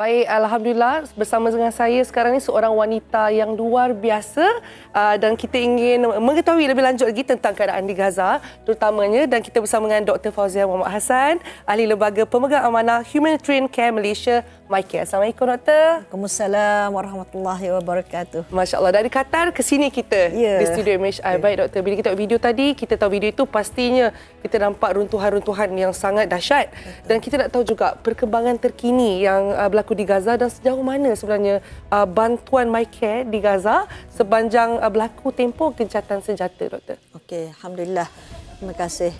Baik, Alhamdulillah bersama dengan saya sekarang ni seorang wanita yang luar biasa dan kita ingin mengetahui lebih lanjut lagi tentang keadaan di Gaza terutamanya, dan kita bersama dengan Dr. Fauzia Muhammad Hassan, Ahli Lembaga Pemegang Amanah Humanitarian Care Malaysia, MyCare. Assalamualaikum Doktor. Waalaikumsalam warahmatullahi wabarakatuh. Masya Allah, dari Qatar ke sini kita di studio MHI. Baik Doktor, bila kita tengok video tadi, kita tahu video itu pastinya kita nampak runtuhan-runtuhan yang sangat dahsyat. Dan kita nak tahu juga perkembangan terkini yang berlaku di Gaza dan sejauh mana sebenarnya bantuan MyCare di Gaza sepanjang berlaku tempoh gencatan senjata, Doktor. Okey, Alhamdulillah. Terima kasih.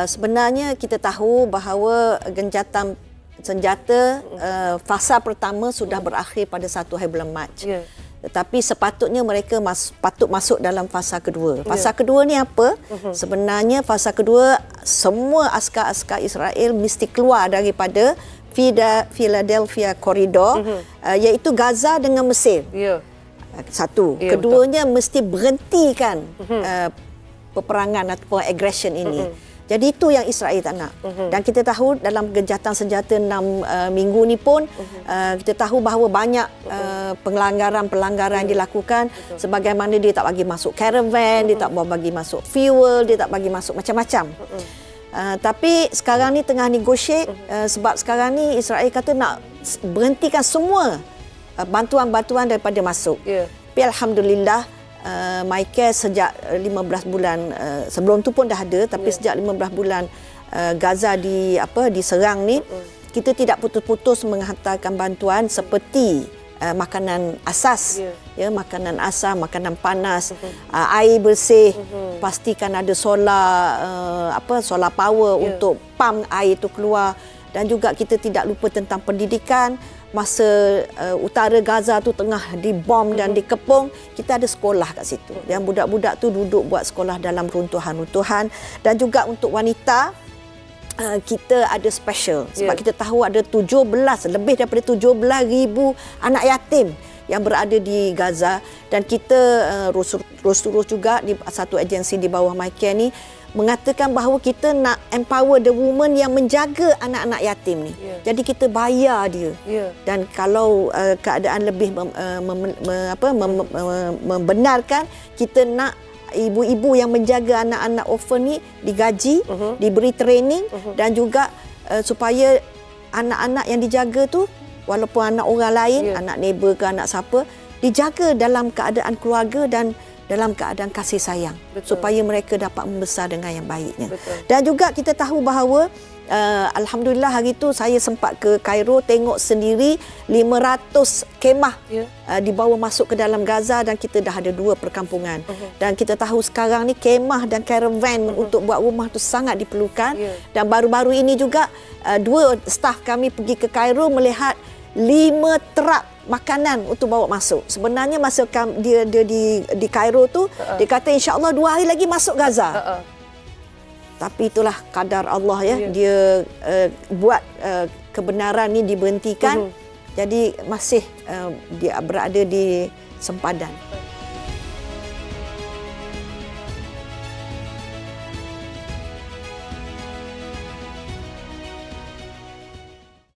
Sebenarnya kita tahu bahawa gencatan senjata fasa pertama sudah berakhir pada 1 hari bulan Mac. Tetapi sepatutnya mereka patut masuk dalam fasa kedua. Fasa kedua ni apa? Sebenarnya fasa kedua, semua askar-askar Israel mesti keluar daripada Philadelphia Corridor, iaitu Gaza dengan Mesir. Satu. Keduanya mesti berhentikan peperangan atau aggression ini. Jadi itu yang Israel tak nak. Dan kita tahu dalam gencatan senjata 6 minggu ni pun kita tahu bahawa banyak pelanggaran-pelanggaran dilakukan. Sebagaimana dia tak bagi masuk caravan, dia tak bagi masuk fuel, dia tak bagi masuk macam-macam. Tapi sekarang ni tengah negotiate sebab sekarang ni Israel kata nak berhentikan semua bantuan-bantuan daripada masuk. Tapi Alhamdulillah, MyCare sejak 15 bulan sebelum tu pun dah ada, tapi sejak 15 bulan Gaza diserang ni, kita tidak putus-putus menghantarkan bantuan seperti makanan asas, makanan asas, makanan panas, air bersih, pastikan ada solar power untuk pump air itu keluar, dan juga kita tidak lupa tentang pendidikan. Masa utara Gaza tu tengah dibom dan dikepung, kita ada sekolah kat situ. Yang budak-budak tu duduk buat sekolah dalam runtuhan-runtuhan. Dan juga untuk wanita, kita ada special. Sebab kita tahu ada lebih daripada 17,000 anak yatim yang berada di Gaza. Dan kita terus juga di satu agensi di bawah MyCare ni mengatakan bahawa kita nak empower the woman yang menjaga anak-anak yatim ni. Jadi kita bayar dia. Dan kalau keadaan lebih membenarkan, kita nak ibu-ibu yang menjaga anak-anak orphan ni digaji, diberi training, dan juga supaya anak-anak yang dijaga tu, walaupun anak orang lain, anak neighbor ke anak siapa, dijaga dalam keadaan keluarga dan dalam keadaan kasih sayang. Supaya mereka dapat membesar dengan yang baiknya. Dan juga kita tahu bahawa Alhamdulillah hari itu saya sempat ke Cairo, tengok sendiri 500 kemah dibawa masuk ke dalam Gaza, dan kita dah ada 2 perkampungan. Dan kita tahu sekarang ni kemah dan caravan untuk buat rumah tu sangat diperlukan. Dan baru-baru ini juga 2 staf kami pergi ke Cairo melihat 5 truk makanan untuk bawa masuk. Sebenarnya masa dia di Cairo tu, dia kata insya-Allah 2 hari lagi masuk Gaza. Tapi itulah kadar Allah ya. Dia buat kebenaran ni diberhentikan. Jadi masih dia berada di sempadan.